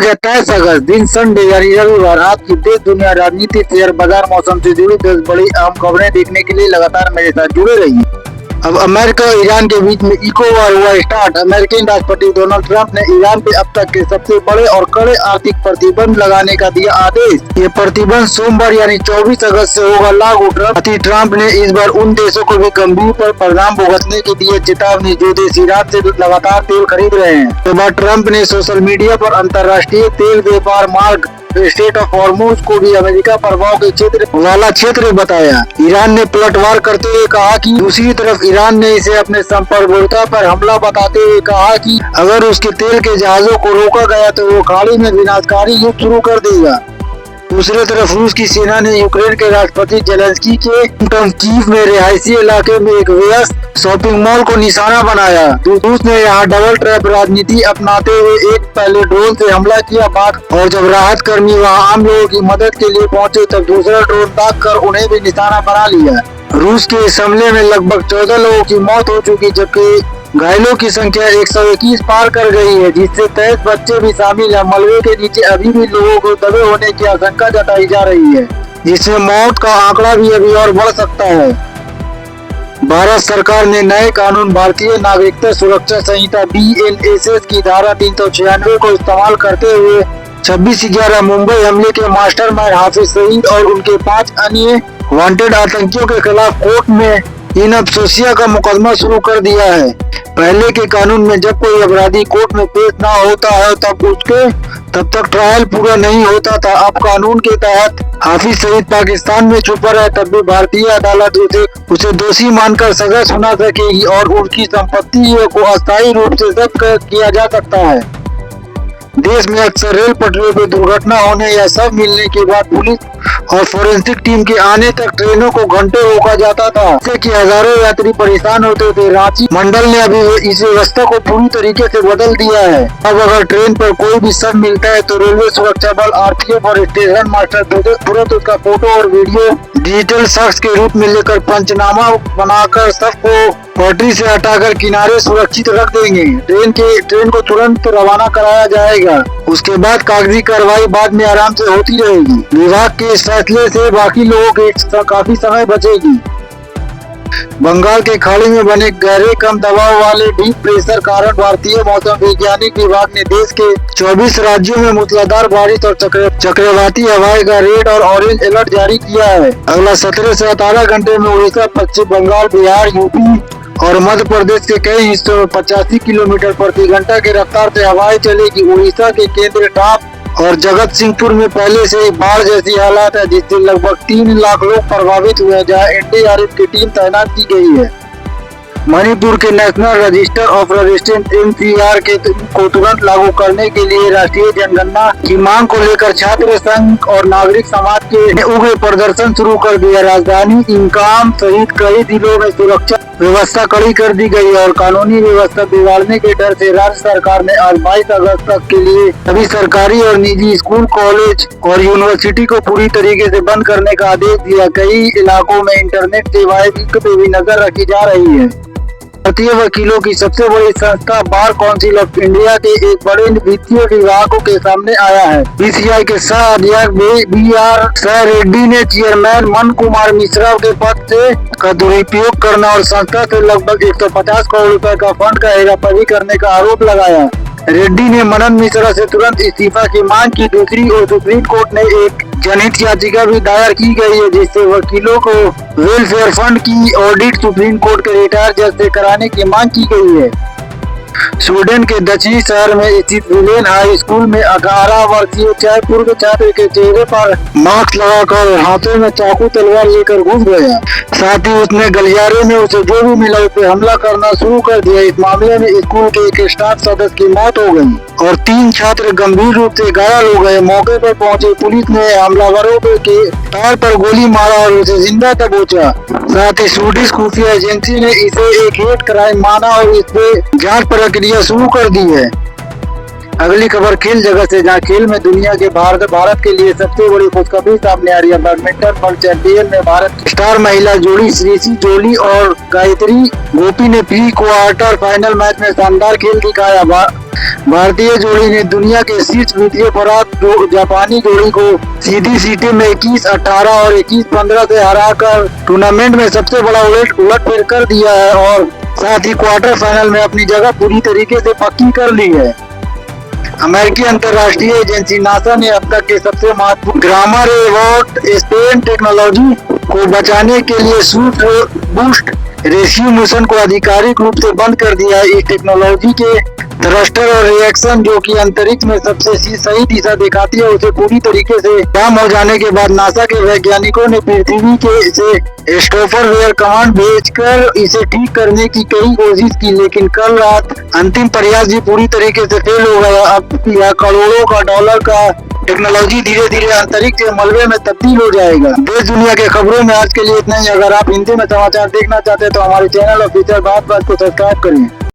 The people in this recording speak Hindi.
23 अगस्त दिन संडे यानी रविवार आपकी देश दुनिया राजनीति शेयर बाजार मौसम से जुड़ी 10 बड़ी अहम खबरें देखने के लिए लगातार मेरे साथ जुड़े रहिए। अब अमेरिका और ईरान के बीच में इको वार हुआ स्टार्ट। अमेरिकी राष्ट्रपति डोनाल्ड ट्रंप ने ईरान पे अब तक के सबसे बड़े और कड़े आर्थिक प्रतिबंध लगाने का दिया आदेश। ये प्रतिबंध सोमवार यानी 24 अगस्त से होगा लागू। ट्रंप ने इस बार उन देशों को भी गंभीर पर परिणाम भुगतने की दी है चेतावनी जो देश ईरान से लगातार तेल खरीद रहे हैं। तो बाद ट्रंप ने सोशल मीडिया पर अंतर्राष्ट्रीय तेल व्यापार मार्ग स्टेट ऑफ हॉर्मुज को भी अमेरिका प्रभाव के क्षेत्र बताया। ईरान ने पलटवार करते हुए कहा कि दूसरी तरफ ईरान ने इसे अपने संप्रभुता पर हमला बताते हुए कहा कि अगर उसके तेल के जहाजों को रोका गया तो वो खाड़ी में विनाशकारी युद्ध शुरू कर देगा। दूसरी तरफ रूस की सेना ने यूक्रेन के राष्ट्रपति जेलेंस्की के कीव में रिहायशी इलाके में एक व्यस्त शॉपिंग मॉल को निशाना बनाया। रूस ने यहाँ डबल ट्रैप राजनीति अपनाते हुए एक पहले ड्रोन से हमला किया और जब राहत कर्मी वहाँ आम लोगों की मदद के लिए पहुंचे तब दूसरा ड्रोन दाग कर उन्हें भी निशाना बना लिया। रूस के इस हमले में लगभग 14 लोगों की मौत हो चुकी जबकि घायलों की संख्या 121 पार कर गई है, जिससे 23 बच्चे भी शामिल हैं। मलबे के नीचे अभी भी लोगों को दबे होने की आशंका जताई जा रही है, जिससे मौत का आंकड़ा भी अभी और बढ़ सकता है। भारत सरकार ने नए कानून भारतीय नागरिकता सुरक्षा संहिता BNSS की धारा 396 को इस्तेमाल करते हुए 26/11 मुंबई हमले के मास्टरमाइंड हाफिज सईद और उनके 5 अन्य वांटेड आतंकियों के खिलाफ कोर्ट में इन अफसोसिया का मुकदमा शुरू कर दिया है। पहले के कानून में जब कोई अपराधी कोर्ट में पेश ना होता है तब तक ट्रायल पूरा नहीं होता था। अब कानून के तहत हाफिज सईद पाकिस्तान में छुपा रहे तब भी भारतीय अदालत उसे दोषी मानकर सजा सुना सकेगी और उनकी संपत्ति को अस्थायी रूप से जब्त किया जा सकता है। देश में अक्सर रेल पटरियों पर दुर्घटना होने या सब मिलने के बाद पुलिस और फोरेंसिक टीम के आने तक ट्रेनों को घंटों रोका जाता था, जिससे कि हजारों यात्री परेशान होते थे। रांची मंडल ने अभी इस व्यवस्था को पूरी तरीके से बदल दिया है। अब अगर ट्रेन पर कोई भी शव मिलता है तो रेलवे सुरक्षा बल RPF और स्टेशन मास्टर तुरंत उसका फोटो और वीडियो डिजिटल साक्ष्य के रूप में लेकर पंचनामा बनाकर शव को पटरी से हटाकर किनारे सुरक्षित रख देंगे। ट्रेन को तुरंत रवाना कराया जाएगा। उसके बाद कागजी कार्रवाई बाद में आराम से होती रहेगी। विभाग के इस फैसले से बाकी लोगों के काफी समय बचेगी। बंगाल के खाड़ी में बने गहरे कम दबाव वाले डीप प्रेशर कारण भारतीय मौसम वैज्ञानिक विभाग ने देश के 24 राज्यों में मूसलाधार बारिश और चक्रवाती हवाएं का रेड और ऑरेंज अलर्ट जारी किया है। अगला 17 से 18 घंटे में उड़ीसा, पश्चिम बंगाल, बिहार, यूपी और मध्य प्रदेश के कई हिस्सों में 85 किलोमीटर प्रति घंटा की रफ्तार से हवाएं चलेगी। उड़ीसा के केंद्र टाप और जगत सिंहपुर में पहले से ही बाढ़ जैसी हालात है, जिससे लगभग 3 लाख लोग प्रभावित हुए हैं, जहां NDRF की टीम तैनात की गई है। मणिपुर के national register of registrant NCR को तुरंत लागू करने के लिए राष्ट्रीय जनगणना की मांग को लेकर छात्र संघ और नागरिक समाज के उग्र प्रदर्शन शुरू कर दिया। राजधानी इंकाम सहित कई जिलों में सुरक्षा व्यवस्था कड़ी कर दी गई और कानूनी व्यवस्था बिगाड़ने के डर से राज्य सरकार ने आज 22 अगस्त तक के लिए सभी सरकारी और निजी स्कूल, कॉलेज और यूनिवर्सिटी को पूरी तरीके से बंद करने का आदेश दिया। कई इलाकों में इंटरनेट सेवाएं पे भी नजर रखी जा रही है। भारतीय वकीलों की सबसे बड़ी संस्था बार काउंसिल ऑफ इंडिया के एक बड़े वित्तीय विभागों के सामने आया है। BCI के सह अध्यक्ष BR रेड्डी ने चेयरमैन मन कुमार मिश्रा के पद का दुरुपयोग करना और संस्था से लगभग 150 करोड़ रुपए का फंड का हेराफेरी करने का आरोप लगाया। रेड्डी ने मनन मिश्रा से तुरंत इस्तीफा की मांग की। दूसरी ओर सुप्रीम कोर्ट ने एक जनहित याचिका भी दायर की गई है, जिससे वकीलों को वेलफेयर फंड की ऑडिट सुप्रीम कोर्ट के रिटायर्ड जज से कराने की मांग की गई है। स्वीडन के दक्षिणी शहर में स्थित विलेन हाई स्कूल में 18 वर्षीय चाय पूर्व छात्र के चेहरे पर मास्क लगाकर हाथों में चाकू तलवार लेकर घुस गया। साथ ही उसने गलियारे में उसे जो भी मिला उस पर हमला करना शुरू कर दिया। इस मामले में स्कूल के एक स्टाफ सदस्य की मौत हो गई और 3 छात्र गंभीर रूप से घायल हो गए। मौके पर पहुंची पुलिस ने हमलावरों के टायर पर गोली मारा और उसे जिंदा दबोचा। साथ ही स्वीडिश खुफिया एजेंसी ने इसे एक हेट क्राइम माना और इस पे जांच प्रक्रिया शुरू कर दी है। अगली खबर खेल जगत से, जहां खेल में दुनिया के भारत के लिए सबसे बड़ी खुशखबरी सामने आ रही है। बैडमिंटन वर्ल्ड चैंपियन में भारत स्टार महिला जोड़ी श्रेयसी जोली और गायत्री गोपी ने प्री क्वार्टर फाइनल मैच में शानदार खेल दिखाया। भारतीय जोड़ी ने दुनिया के शीर्ष वित्तीय अपराध जापानी जोड़ी को सीधी सीटें में 21-18 और 21-15 से हराकर टूर्नामेंट में सबसे बड़ा उलटफेर कर दिया है और साथ ही क्वार्टर फाइनल में अपनी जगह पूरी तरीके से पक्की कर ली है। अमेरिकी अंतर्राष्ट्रीय एजेंसी नासा ने अब तक के सबसे महत्वपूर्ण ग्रामर एवॉर्ड स्पेन टेक्नोलॉजी को बचाने के लिए बूस्ट रेस्क्यू मिशन को आधिकारिक रूप से बंद कर दिया है। इस टेक्नोलॉजी के थ्रस्टर और रिएक्शन जो कि अंतरिक्ष में सबसे सही दिशा दिखाती है, उसे पूरी तरीके से काम हो जाने के बाद नासा के वैज्ञानिकों ने पृथ्वी के से स्टोफरवेयर कमांड भेजकर इसे ठीक करने की कई कोशिश की, लेकिन कल रात अंतिम प्रयास भी पूरी तरीके से फेल हो गया। अब यह करोड़ों का डॉलर का टेक्नोलॉजी धीरे धीरे अंतरिक्ष के मलबे में तब्दील हो जाएगा। देश दुनिया के खबरों में आज के लिए इतना ही। अगर आप हिंदी में समाचार देखना चाहते हैं तो हमारे चैनल ऑफिशियल बात को सब्सक्राइब करें।